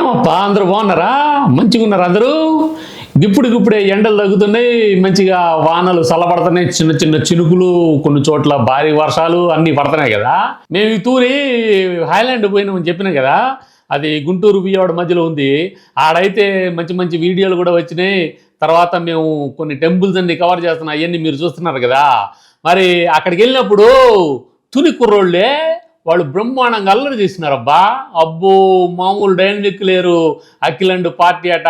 ఏమప్పా అందరూ బాగున్నారా? మంచిగా ఉన్నారు అందరూ? ఇప్పుడే ఎండలు తగ్గుతున్నాయి, మంచిగా వానలు చల్లబడుతున్నాయి, చిన్న చిన్న చినుకులు, కొన్ని చోట్ల భారీ వర్షాలు అన్నీ పడుతున్నాయి కదా. మేము ఈ తూరి హైలాండ్ పోయినామని చెప్పినాం కదా, అది గుంటూరు విజయవాడ మధ్యలో ఉంది. ఆడైతే మంచి మంచి వీడియోలు కూడా వచ్చినాయి. తర్వాత మేము కొన్ని టెంపుల్స్ అన్ని కవర్ చేస్తున్నాం, అవన్నీ మీరు చూస్తున్నారు కదా. మరి అక్కడికి వెళ్ళినప్పుడు తుని కుర్రోళ్ళే వాళ్ళు బ్రహ్మాండంగా అల్లరి చేసినారబ్బా. అబ్బో మామూలు డైనమిక్ లేరు. అఖిలండ్ పార్టీ అట,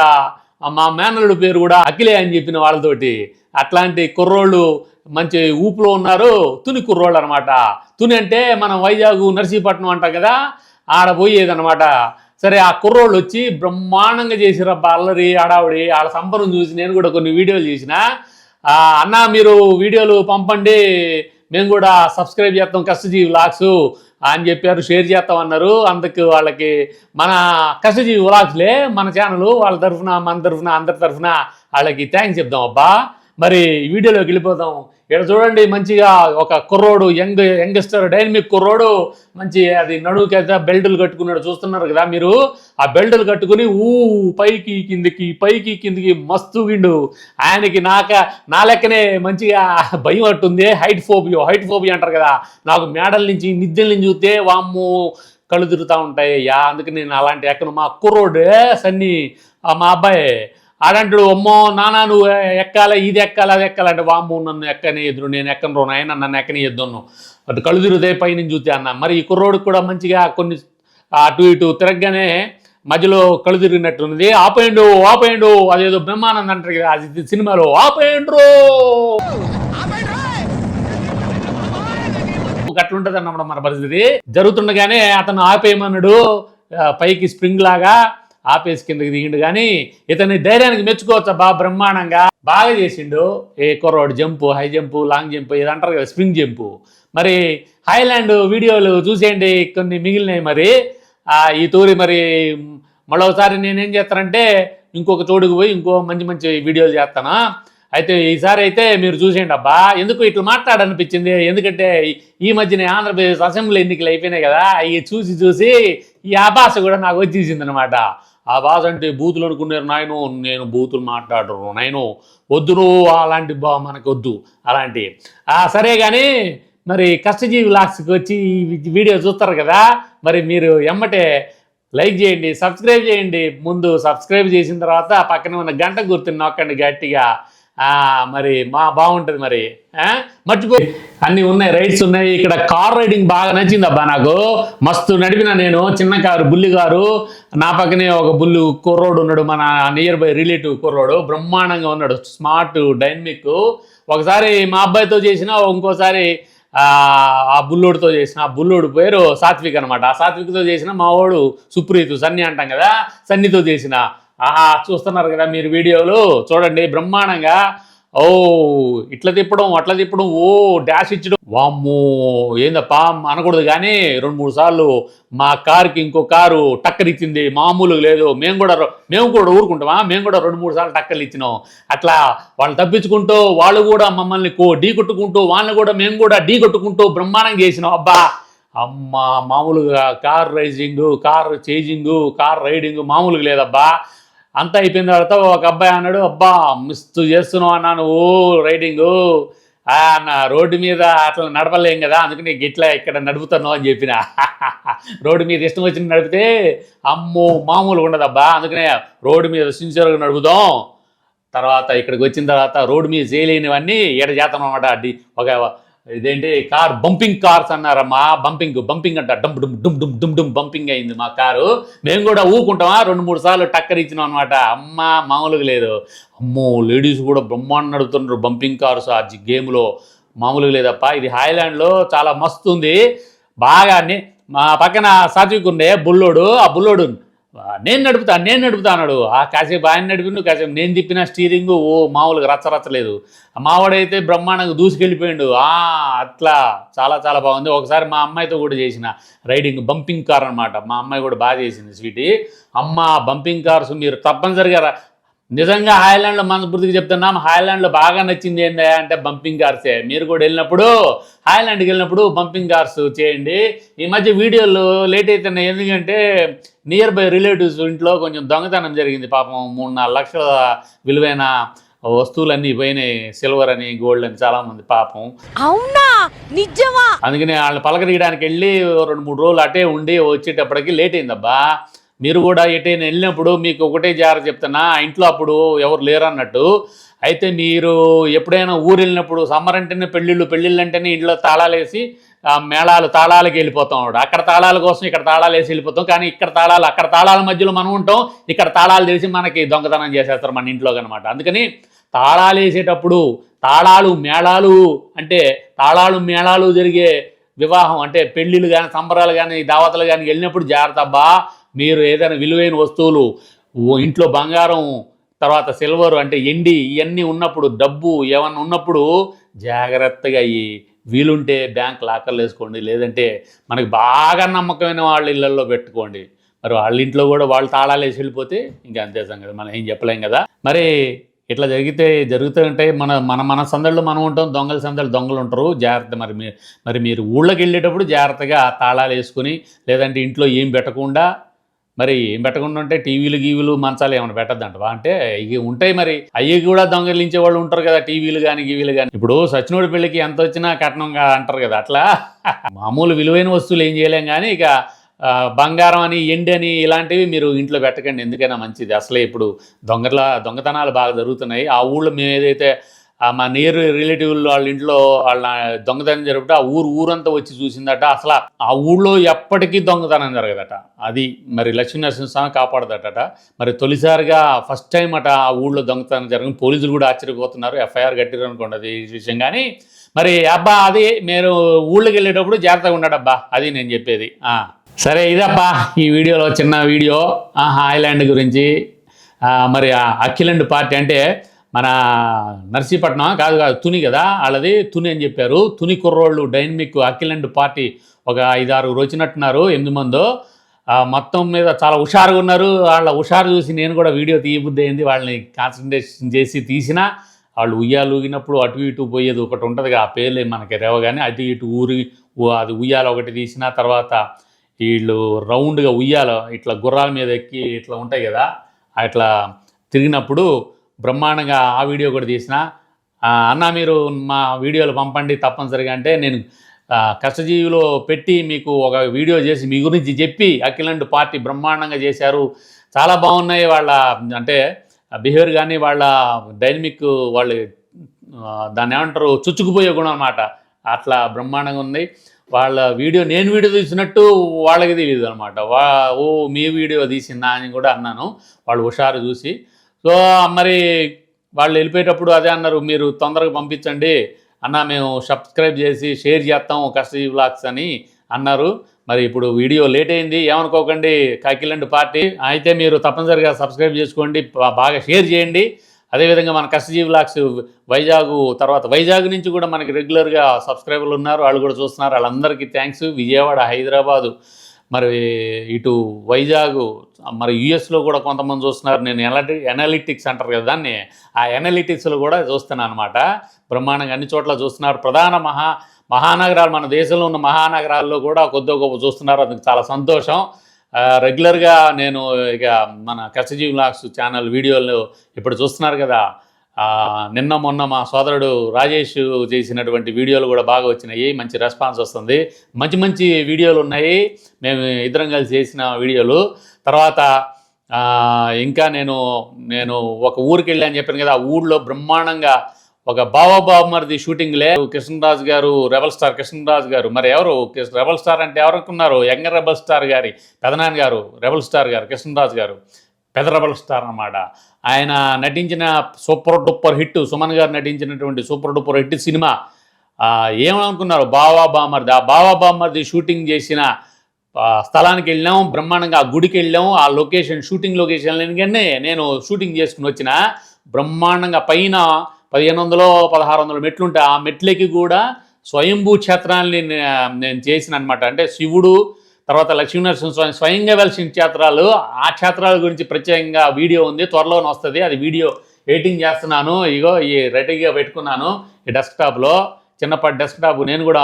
మా మేనల్లుడు పేరు కూడా అఖిలే అని చెప్పిన వాళ్ళతోటి. అట్లాంటి కుర్రోళ్ళు మంచి ఊపులో ఉన్నారు. తుని కుర్రోళ్ళు అనమాట. తుని అంటే మనం వైజాగ్ నర్సీపట్నం అంటాం కదా, ఆడ పోయేదనమాట. సరే, ఆ కుర్రోళ్ళు వచ్చి బ్రహ్మాండంగా చేసిరబ్బా అల్లరి ఆడావిడి. ఆడ సంబరం చూసి నేను కూడా కొన్ని వీడియోలు చేసిన. అన్న మీరు వీడియోలు పంపండి, మేము కూడా సబ్స్క్రైబ్ చేస్తాం కష్టజీవి వ్లాగ్స్ అని చెప్పారు, షేర్ చేస్తామన్నారు. అందుకు వాళ్ళకి మన కష్టజీవి వ్లాగ్స్లే మన ఛానల్, వాళ్ళ తరఫున మన తరఫున అందరి తరఫున వాళ్ళకి థ్యాంక్స్ చెప్దాం అబ్బా. మరి వీడియోలోకి వెళ్ళిపోదాం. ఇక్కడ చూడండి, మంచిగా ఒక కుర్రోడు, యంగ్స్టర్ డైనమిక్ కుర్రోడు, మంచి అది నడువుకి అయితే బెల్టులు కట్టుకున్నాడు, చూస్తున్నారు కదా మీరు. ఆ బెల్టులు కట్టుకుని పైకి కిందికి మస్తు గిండు. ఆయనకి నా లెక్కనే మంచిగా భయం అట్టుంది. హైట్ ఫోబియా అంటారు కదా. నాకు మేడల నుంచి మిద్దెల నుంచి చూస్తే వామ్ము కళ్ళు తిరుగుతూ ఉంటాయి. అందుకని నేను అలాంటి ఎక్కను. మా కుర్రోడు సన్ని మా అబ్బాయి ఆడంటాడు, అమ్మో నానా నువ్వు ఎక్కాలి, ఇది ఎక్కాలి అది ఎక్కాలంటే, వామ్ము నన్ను ఎక్కని ఎదురు, నేను ఎక్కను నాయన, నన్ను ఎక్కని ఎద్దును, అటు కళ్ళు తిరుగుతాయి పైనుంచి చూస్తే అన్న. మరి ఈ కుర్రోడికి కూడా మంచిగా కొన్ని అటు ఇటు తిరగగానే మధ్యలో కళ్ళు తిరిగినట్టున్నది. ఆపేయండు అదేదో బ్రహ్మానంద్ అంటారు కదా, అది సినిమాలో ఆపేయండ్రు అట్లుంటుంది అన్నమాట మన పరిస్థితి. జరుగుతుండగానే అతను ఆపేయమన్నాడు, పైకి స్ప్రింగ్ లాగా ఆపేసి కిందకి దిగిండు. కానీ ఇతని ధైర్యానికి మెచ్చుకోవచ్చా, బాగా బ్రహ్మాండంగా బాగా చేసిండు. ఏ కుర్రోడు jump, high jump, long jump ఇది అంటారు కదా, స్ప్రింగ్ జంపు. మరి హైలాండ్ వీడియోలు చూసేయండి, కొన్ని మిగిలినాయి. మరి ఈ తూరి మరి మరోసారి నేనేం చేస్తానంటే ఇంకొక చోటుకు పోయి ఇంకో మంచి మంచి వీడియోలు చేస్తాను. అయితే ఈసారి అయితే మీరు చూసేయండి అబ్బా. ఎందుకు ఇట్లా మాట్లాడనిపించింది, ఎందుకంటే ఈ మధ్యనే ఆంధ్రప్రదేశ్ అసెంబ్లీ ఎన్నికలు అయిపోయినాయి కదా, అవి చూసి ఈ భాష కూడా నాకు వచ్చేసింది అనమాట. ఆ భాష అంటే బూతులు అనుకున్నారు నాయను, నేను బూతులు మాట్లాడరు నాయను, వద్దును అలాంటి మనకు వద్దు అలాంటి. సరే కానీ మరి కష్టజీవి వ్లాగ్స్కి వచ్చి వీడియో చూస్తారు కదా, మరి మీరు ఎమ్మటే లైక్ చేయండి, సబ్స్క్రైబ్ చేయండి. ముందు సబ్స్క్రైబ్ చేసిన తర్వాత పక్కన ఉన్న గంట గుర్తుని నొక్కండి గట్టిగా. మరి బాగుంటుంది. మరి మర్చిపోయి అన్నీ ఉన్నాయి, రైడ్స్ ఉన్నాయి. ఇక్కడ కార్ రైడింగ్ బాగా నచ్చింది అబ్బా నాకు. మస్తు నడిపిన నేను, చిన్న కారు, బుల్లి కారు. నా పక్కనే ఒక బుల్లు కుర్రోడు ఉన్నాడు, మన నియర్ బై రిలేటివ్ కుర్రోడు, బ్రహ్మాండంగా ఉన్నాడు, స్మార్ట్ డైనమిక్. ఒకసారి మా అబ్బాయితో చేసిన, ఇంకోసారి ఆ బుల్లోడితో చేసిన. ఆ బుల్లోడు పేరు సాత్విక్ అనమాట. ఆ సాత్విక్తో చేసిన మా వాడు సుప్రీత్, సన్ని అంటాం కదా, సన్నితో చేసిన. చూస్తున్నారు కదా మీరు వీడియోలు, చూడండి బ్రహ్మాండంగా. ఇట్లా తిప్పడం అట్లా తిప్పడం, డాష్ ఇచ్చడం, వామ్మో ఏందప్పా అనకూడదు. కానీ 2-3 సార్లు మా కారుకి ఇంకో కారు టక్కర్ ఇచ్చింది, మామూలుగా లేదు. మేము కూడా ఊరుకుంటామా, మేము కూడా 2-3 సార్లు టక్కర్లు ఇచ్చినాం. అట్లా వాళ్ళు తప్పించుకుంటూ, వాళ్ళు కూడా మమ్మల్ని ఢీ కొట్టుకుంటూ, వాళ్ళని కూడా మేము కూడా ఢీ కొట్టుకుంటూ బ్రహ్మాండంగా చేసినాం అబ్బా. అమ్మ మామూలుగా car racing, car chasing, car riding మామూలుగా లేదబ్బా. అంతా అయిపోయిన తర్వాత ఒక అబ్బాయి అన్నాడు, అబ్బా మిస్తు చేస్తున్నావు అన్నాను రైడింగు, నా రోడ్డు మీద అట్లా నడపలేం కదా, అందుకని ఇట్లా ఇక్కడ నడుపుతున్నావు అని చెప్పిన. రోడ్డు మీద ఇష్టం వచ్చిన నడిపితే అమ్మో మామూలుగా ఉండదబ్బా, అందుకనే రోడ్డు మీద సిన్సియర్గా నడుపుదాం. తర్వాత ఇక్కడికి వచ్చిన తర్వాత రోడ్డు మీద చేయలేనివన్నీ ఎడ చేస్తాం అనమాట. ఒక ఇదేంటి కార్ బంపింగ్ కార్స్ అన్నారమ్మా, బంపింగ్ అంట, డుమ్ బంపింగ్ అయింది మా కారు. మేము కూడా ఊకుంటామా, 2-3 సార్లు టక్కర్ ఇచ్చినాం అనమాట. అమ్మ మామూలుగా లేదు. అమ్మో లేడీస్ కూడా బ్రహ్మాండం నడుపుతున్నారు బంపింగ్ కార్స్ ఆ గేమ్లో, మామూలుగా లేదప్ప. ఇది హైలాండ్లో చాలా మస్తు ఉంది బాగా. మా పక్కన సాత్విక్ ఉండే బుల్లోడు, ఆ బుల్లోడు నేను నడుపుతా అన్నాడు. కాసేపు ఆయన నడిపిండు, కాసేపు నేను తిప్పిన స్టీరింగు, మామూలుగా రచ్చలేదు. మావాడైతే బ్రహ్మాండంగా దూసుకెళ్ళిపోయాడు. అట్లా చాలా చాలా బాగుంది. ఒకసారి మా అమ్మాయితో కూడా చేసిన రైడింగ్, బంపింగ్ కార్ అనమాట. మా అమ్మాయి కూడా బాగా చేసింది స్వీటీ. అమ్మ బంపింగ్ కార్స్ మీరు తప్పనిసరిగా నిజంగా హాయ్లాండ్లో మనస్ఫూర్తిగా చెప్తున్నాం, హాయ్లాండ్లో బాగా నచ్చింది ఏంటి అంటే బంపింగ్ కార్సే. మీరు కూడా వెళ్ళినప్పుడు హాయ్లాండ్కి వెళ్ళినప్పుడు బంపింగ్ కార్స్ చేయండి. ఈ మధ్య వీడియోలు లేట్ అవుతున్నాయి, ఎందుకంటే నియర్ బై రిలేటివ్స్ ఇంట్లో కొంచెం దొంగతనం జరిగింది పాపం. 3-4 లక్షల విలువైన వస్తువులన్నీ పోయినాయి, సిల్వర్ అని గోల్డ్ అని చాలామంది పాపం. అవునా నిజమా? అందుకని వాళ్ళని పలకరీయడానికి వెళ్ళి 2-3 రోజులు అటే ఉండి వచ్చేటప్పటికి లేట్ అయిందబ్బా. మీరు కూడా ఎటైనా వెళ్ళినప్పుడు మీకు ఒకటే జాగ్రత్త చెప్తున్నా, ఇంట్లో అప్పుడు ఎవరు లేరు అన్నట్టు. అయితే మీరు ఎప్పుడైనా ఊరు వెళ్ళినప్పుడు సమ్మర్ అంటేనే పెళ్ళిళ్ళు అంటేనే ఇంట్లో తాళాలు వేసి తాళాలకి వెళ్ళిపోతాం. అక్కడ తాళాల కోసం ఇక్కడ తాళాలు వేసి వెళ్ళిపోతాం, కానీ ఇక్కడ తాళాలు అక్కడ తాళాల మధ్యలో మనం ఉంటాం, ఇక్కడ తాళాలు తెలిసి మనకి దొంగతనం చేసేస్తారు మన ఇంట్లో అనమాట. అందుకని తాళాలు వేసేటప్పుడు తాళాలు మేళాలు జరిగే వివాహం అంటే పెళ్ళిళ్ళు కానీ సంబరాలు కానీ దావతలు కానీ వెళ్ళినప్పుడు జాగ్రత్త అబ్బా. మీరు ఏదైనా విలువైన వస్తువులు ఇంట్లో బంగారం తర్వాత సిల్వర్ అంటే ఎండి ఇవన్నీ ఉన్నప్పుడు డబ్బు ఏమన్నా ఉన్నప్పుడు జాగ్రత్తగా వీలుంటే బ్యాంక్ లాకర్లు వేసుకోండి, లేదంటే మనకి బాగా నమ్మకమైన వాళ్ళ ఇళ్ళల్లో పెట్టుకోండి. మరి వాళ్ళ ఇంట్లో కూడా వాళ్ళు తాళాలు వేసి వెళ్ళిపోతే ఇంకా అంతే సంగతి, మనం ఏం చెప్పలేం కదా. మరి ఇట్లా జరుగుతూ ఉంటాయి. మన సందళ్ళు మనం ఉంటాం, దొంగల సందళ్ళు దొంగలు ఉంటారు. జాగ్రత్త. మరి మీరు ఊళ్ళోకి వెళ్ళేటప్పుడు జాగ్రత్తగా తాళాలు వేసుకుని, లేదంటే ఇంట్లో ఏం పెట్టకుండా, మరి ఏం పెట్టకుండా ఉంటే టీవీలు మంచాలు ఏమైనా పెట్టద్దంటవా అంటే ఇవి ఉంటాయి. మరి అయ్యి కూడా దొంగలించే వాళ్ళు ఉంటారు కదా, టీవీలు కానీ కానీ. ఇప్పుడు సచినోడి పెళ్ళికి ఎంత వచ్చినా కట్నంగా అంటారు కదా, అట్లా మామూలు విలువైన వస్తువులు ఏం చేయలేం, కానీ ఇక బంగారం అని ఎండి అని ఇలాంటివి మీరు ఇంట్లో పెట్టకండి, ఎందుకైనా మంచిది. అసలే ఇప్పుడు దొంగతనాలు బాగా జరుగుతున్నాయి. ఆ ఊళ్ళో మేము ఏదైతే మా నియర్ రిలేటివ్ వాళ్ళ ఇంట్లో వాళ్ళ దొంగతనం జరుగుతుంటే ఆ ఊరంతా వచ్చి చూసిందట. అసలు ఆ ఊళ్ళో ఎప్పటికీ దొంగతనం జరగదట. అది మరి లక్ష్మీనరసింహస్వామి కాపాడదట. మరి తొలిసారిగా ఫస్ట్ టైం అట ఆ ఊళ్ళో దొంగతనం జరిగింది. పోలీసులు కూడా ఆశ్చర్యపోతున్నారు, ఎఫ్ఐఆర్ కట్టిరు అనుకోండి అది ఈ విషయం. కానీ మరి అబ్బా అది మీరు ఊళ్ళోకి వెళ్ళేటప్పుడు జాగ్రత్తగా ఉన్నాడబ్బా, అది నేను చెప్పేది. సరే ఇదబ్బా ఈ వీడియోలో చిన్న వీడియో హాయ్లాండ్ గురించి. మరి అఖిలండ్ పార్టీ అంటే మన నర్సీపట్నం కాదు తుని కదా, వాళ్ళది తుని అని చెప్పారు. తుని కుర్రోళ్ళు డైనమిక్ అఖిలండ్ పార్టీ ఒక 5-6 వచ్చినట్టున్నారు, 8 మందో. మొత్తం మీద చాలా హుషారుగా ఉన్నారు. వాళ్ళ హుషారు చూసి నేను కూడా వీడియో తీయబుద్ధి అయింది. వాళ్ళని కాన్సన్ట్రేషన్ చేసి తీసిన వాళ్ళు ఉయ్యాలు ఊగినప్పుడు అటు ఇటు పోయేది ఒకటి ఉంటుంది, ఆ పేర్లే మనకి రేవగానే అటు ఇటు అది ఉయ్యాల ఒకటి తీసిన తర్వాత వీళ్ళు రౌండ్గా ఉయ్యాల ఇట్లా గుర్రాల మీద ఎక్కి ఇట్లా ఉంటాయి కదా, అట్లా తిరిగినప్పుడు బ్రహ్మాండంగా ఆ వీడియో కూడా తీసిన. అన్న మీరు మా వీడియోలు పంపండి తప్పనిసరిగా అంటే నేను కష్టజీవిలో పెట్టి మీకు ఒక వీడియో చేసి మీ గురించి చెప్పి అఖిలండ్ పార్టీ బ్రహ్మాండంగా చేశారు. చాలా బాగున్నాయి వాళ్ళ అంటే బిహేవియర్ కానీ వాళ్ళ డైనమిక్ వాళ్ళు దాన్ని ఏమంటారు చుచ్చుకుపోయే గుణం అన్నమాట. అట్లా బ్రహ్మాండంగా ఉంది వాళ్ళ వీడియో. నేను వీడియో తీసినట్టు వాళ్ళకి తెలియదు అనమాట. ఓ మీ వీడియో తీసిందా అని కూడా అన్నాను వాళ్ళు హుషారు చూసి. సో మరి వాళ్ళు వెళ్ళిపోయేటప్పుడు అదే అన్నారు, మీరు తొందరగా పంపించండి అన్న, మేము సబ్స్క్రైబ్ చేసి షేర్ చేస్తాం కష్టజీవి వ్లాగ్స్ అని అన్నారు. మరి ఇప్పుడు వీడియో లేట్ అయింది ఏమనుకోకండి అఖిలండ్ పార్టీ. అయితే మీరు తప్పనిసరిగా సబ్స్క్రైబ్ చేసుకోండి, బాగా షేర్ చేయండి. అదేవిధంగా మన కష్టజీవి వ్లాగ్స్ వైజాగ్ నుంచి కూడా మనకి రెగ్యులర్గా సబ్స్క్రైబర్లు ఉన్నారు, వాళ్ళు కూడా చూస్తున్నారు. వాళ్ళందరికీ థ్యాంక్స్. విజయవాడ, హైదరాబాదు, మరి ఇటు వైజాగ్, మరి యుఎస్లో కూడా కొంతమంది చూస్తున్నారు. నేను ఎనాలిటిక్స్ అంటారు కదా దాన్ని, ఆ ఎనాలిటిక్స్లో కూడా చూస్తున్నాను అనమాట. బ్రహ్మాండంగా అన్ని చోట్ల చూస్తున్నారు. ప్రధాన మహానగరాలు మన దేశంలో ఉన్న మహానగరాల్లో కూడా కొద్దిగా గొప్ప చూస్తున్నారు. అందుకు చాలా సంతోషం. రెగ్యులర్గా నేను ఇక మన కష్టజీవి వ్లాగ్స్ ఛానల్ వీడియోలు ఇప్పుడు చూస్తున్నారు కదా. నిన్న మొన్న మా సోదరుడు రాజేష్ చేసినటువంటి వీడియోలు కూడా బాగా వచ్చినాయి, మంచి రెస్పాన్స్ వస్తుంది. మంచి వీడియోలు ఉన్నాయి మేము ఇద్దరం కలిసి చేసిన వీడియోలు. తర్వాత ఇంకా నేను ఒక ఊరికి వెళ్ళి అని చెప్పాను కదా, ఆ ఊళ్ళో బ్రహ్మాండంగా ఒక బావబామర్ది షూటింగ్లే కృష్ణరాజు గారు, రెబల్ స్టార్ కృష్ణరాజు గారు. మరి ఎవరు రెబల్ స్టార్ అంటే ఎవరనుకున్నారు, యంగ్ రెబల్ స్టార్ గారి పెదనాన్న గారు రెబల్ స్టార్ గారు కృష్ణరాజు గారు, పెద్ద రెబల్ స్టార్ అన్నమాట. ఆయన నటించిన సూపర్ డూపర్ హిట్, సుమన్ గారు నటించినటువంటి సూపర్ డూపర్ హిట్ సినిమా ఏమనుకున్నారు బావబామర్ది. ఆ బావబామర్ది షూటింగ్ చేసిన స్థలానికి వెళ్ళాము, బ్రహ్మాండంగా ఆ గుడికి వెళ్ళాము. ఆ లొకేషన్ షూటింగ్ లొకేషన్ నేను షూటింగ్ చేసుకుని వచ్చిన బ్రహ్మాండంగా పైన 1500-1600 మెట్లుంటే ఆ మెట్లకి కూడా స్వయంభూ క్షేత్రాన్ని నేను చేసిన అనమాట. అంటే శివుడు తర్వాత లక్ష్మీనరసింహస్వామి స్వయంగా వెలిసిన క్షేత్రాలు, ఆ క్షేత్రాల గురించి ప్రత్యేకంగా వీడియో ఉంది, త్వరలోనే వస్తుంది. అది వీడియో ఎడిటింగ్ చేస్తున్నాను. ఇగో ఈ రెడీగా పెట్టుకున్నాను ఈ డెస్క్టాప్లో. చిన్నపాటి డెస్క్టాప్ నేను కూడా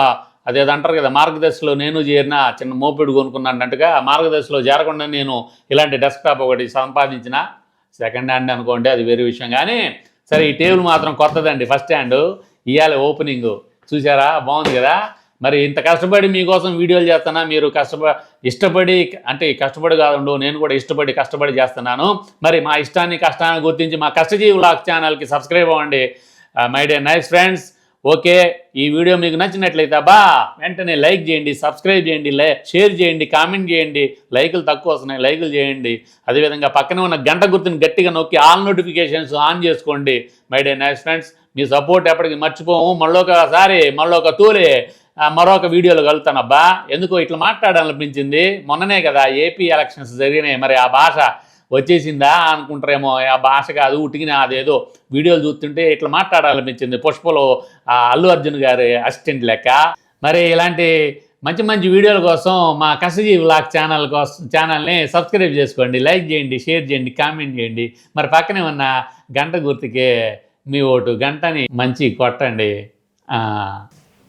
అదేదో అంటారు కదా, మార్గదర్శిలో నేను చేరిన చిన్న మోపెడు కొనుక్కున్నట్టుగా మార్గదర్శిలో చేరకుండా నేను ఇలాంటి డెస్క్టాప్ ఒకటి సంపాదించిన. సెకండ్ హ్యాండ్ అనుకోండి, అది వేరే విషయం. కానీ సరే, ఈ టేబుల్ మాత్రం కొత్తదండి, ఫస్ట్ హ్యాండ్. ఇవాళ ఓపెనింగ్ చూసారా, బాగుంది కదా. మరి ఇంత కష్టపడి మీకోసం వీడియోలు చేస్తున్నా, మీరు ఇష్టపడి, అంటే కష్టపడి కాదు, నేను కూడా కష్టపడి చేస్తున్నాను. మరి మా ఇష్టాన్ని కష్టాన్ని గుర్తించి మా కష్టజీవి వ్లాగ్స్ ఛానల్కి సబ్స్క్రైబ్ అవ్వండి my day nice friends. Okay, ఈ వీడియో మీకు నచ్చినట్లయితే వెంటనే లైక్ చేయండి, సబ్స్క్రైబ్ చేయండి, షేర్ చేయండి, కామెంట్ చేయండి. లైకులు తక్కువ వస్తున్నాయి, లైకులు చేయండి. అదేవిధంగా పక్కనే ఉన్న గంట గుర్తుని గట్టిగా నొక్కి ఆల్ నోటిఫికేషన్స్ ఆన్ చేసుకోండి my day nice friends. Me support ఎప్పటికీ మర్చిపోము. మళ్ళొక తూలే మరొక వీడియోలో కలుగుతానబ్బా. ఎందుకో ఇట్లా మాట్లాడాలనిపించింది. మొన్ననే కదా ఏపీ ఎలక్షన్స్ జరిగినాయి, మరి ఆ భాష వచ్చేసిందా అనుకుంటారేమో. ఆ భాష కాదు, ఉట్టికిన అదేదో వీడియోలు చూస్తుంటే ఇట్లా మాట్లాడాలనిపించింది. పుష్పలో అల్లు అర్జున్ గారి అసిస్టెంట్ లెక్క. మరి ఇలాంటి మంచి మంచి వీడియోల కోసం మా కష్టజీవి వ్లాగ్ ఛానల్ని సబ్స్క్రైబ్ చేసుకోండి, లైక్ చేయండి, షేర్ చేయండి, కామెంట్ చేయండి. మరి పక్కనే ఉన్న గంట గుర్తుకే మీ ఓటు గంటని మంచి కొట్టండి.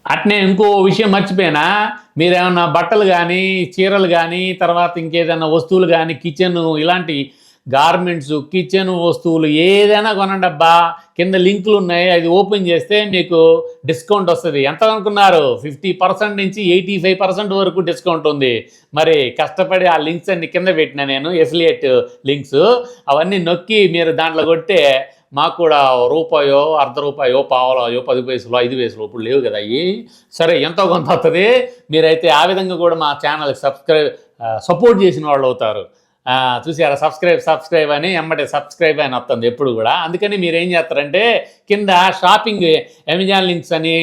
అట్నే ఇంకో విషయం మర్చిపోయినా, మీరేమన్నా బట్టలు కానీ, చీరలు కానీ, తర్వాత ఇంకేదైనా వస్తువులు కానీ, కిచెన్ ఇలాంటి గార్మెంట్స్, కిచెన్ వస్తువులు ఏదైనా కొనండి అబ్బా. కింద లింకులు ఉన్నాయి, అది ఓపెన్ చేస్తే మీకు డిస్కౌంట్ వస్తుంది. ఎంత అనుకున్నారు? 50% నుంచి 85% వరకు డిస్కౌంట్ ఉంది. మరి కష్టపడి ఆ లింక్స్ అన్ని కింద పెట్టినా నేను, ఎఫిలియేట్ లింక్స్ అవన్నీ నొక్కి మీరు దాంట్లో కొట్టే మాకు కూడా రూపాయో, అర్ధ రూపాయో, పావలాయో, 10 పైసలు, 5 పైసలు ఇప్పుడు లేవు కదా అవి. సరే, ఎంతో కొంత వస్తుంది. మీరైతే ఆ విధంగా కూడా మా ఛానల్కి సపోర్ట్ చేసిన వాళ్ళు అవుతారు. చూసారా, సబ్స్క్రైబ్ అని ఎమ్మటే సబ్స్క్రైబ్ అని వస్తుంది ఎప్పుడు కూడా. అందుకని మీరు ఏం చేస్తారంటే, కింద షాపింగ్ అమెజాన్ లింక్స్ అని,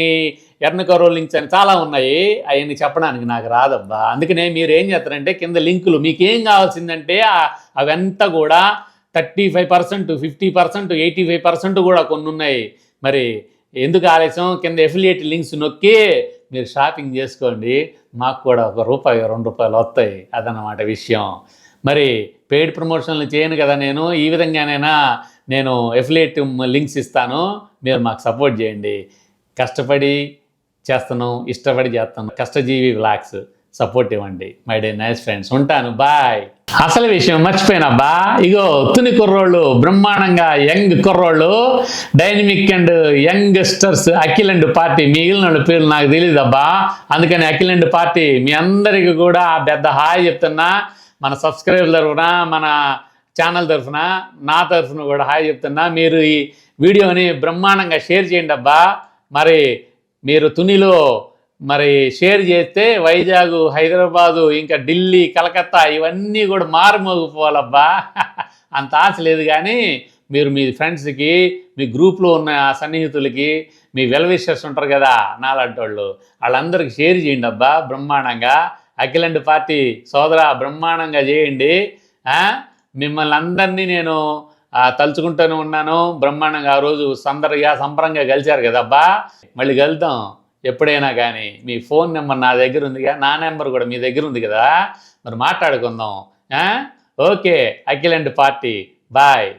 ఎర్నకరో లింక్స్ అని చాలా ఉన్నాయి. అవన్నీ చెప్పడానికి నాకు రాదబ్బా. అందుకనే మీరు ఏం చేస్తారంటే, కింద లింకులు మీకు ఏం కావాల్సిందంటే అవంతా కూడా 35%, 50%, 85% కూడా కొన్ని ఉన్నాయి. మరి ఎందుకు ఆలస్యం? కింద ఎఫిలియేట్ లింక్స్ నొక్కి మీరు షాపింగ్ చేసుకోండి. మాకు కూడా ₹1, ₹2 వస్తాయి. అదన్నమాట విషయం. మరి పెయిడ్ ప్రమోషన్లు చేయను కదా నేను. ఈ విధంగానైనా నేను ఎఫిలియేట్ లింక్స్ ఇస్తాను, మీరు మాకు సపోర్ట్ చేయండి. కష్టపడి చేస్తున్నాం, ఇష్టపడి చేస్తాను. కష్టజీవి వ్లాగ్స్ సపోర్ట్ ఇవ్వండి మై డే నైస్ ఫ్రెండ్స్. ఉంటాను, బాయ్. అసలు విషయం మర్చిపోయినబ్బా, ఇగో తుని కుర్రోళ్ళు, బ్రహ్మాండంగా యంగ్ కుర్రోళ్ళు, dynamic and youngsters Akhil and party. మిగిలిన వాళ్ళ పేర్లు నాకు తెలియదబ్బా. అందుకని అఖిల్ అండ్ పార్టీ మీ అందరికీ కూడా పెద్ద హాయ్ చెప్తున్నా. మన సబ్స్క్రైబర్ తరఫున, మన ఛానల్ తరఫున, నా తరఫున కూడా హాయ్ చెప్తున్నా. మీరు ఈ వీడియోని బ్రహ్మాండంగా షేర్ చేయండి అబ్బా. మరి మీరు తునిలో మరి షేర్ చేస్తే వైజాగ్, హైదరాబాదు, ఇంకా ఢిల్లీ, కలకత్తా ఇవన్నీ కూడా మారుమోగిపోవాలబ్బా. అంత ఆశ లేదు, కానీ మీరు మీ ఫ్రెండ్స్కి, మీ గ్రూప్లో ఉన్న సన్నిహితులకి, మీ వెల్ విషర్స్ ఉంటారు కదా నాలాంటి వాళ్ళు, వాళ్ళందరికీ షేర్ చేయండి అబ్బా బ్రహ్మాండంగా. అఖిల్ అండ్ పార్టీ సోదరా, బ్రహ్మాండంగా చేయండి. మిమ్మల్ని అందరినీ నేను తలుచుకుంటూనే ఉన్నాను బ్రహ్మాండంగా. ఆ రోజు సంబరంగా కలిశారు కదబ్బా. మళ్ళీ కలుద్దాం ఎప్పుడైనా. కానీ మీ ఫోన్ నెంబర్ నా దగ్గర ఉందిగా, నా నెంబర్ కూడా మీ దగ్గర ఉంది కదా, మరి మాట్లాడుకుందాం. Okay, Akhil and party, bye.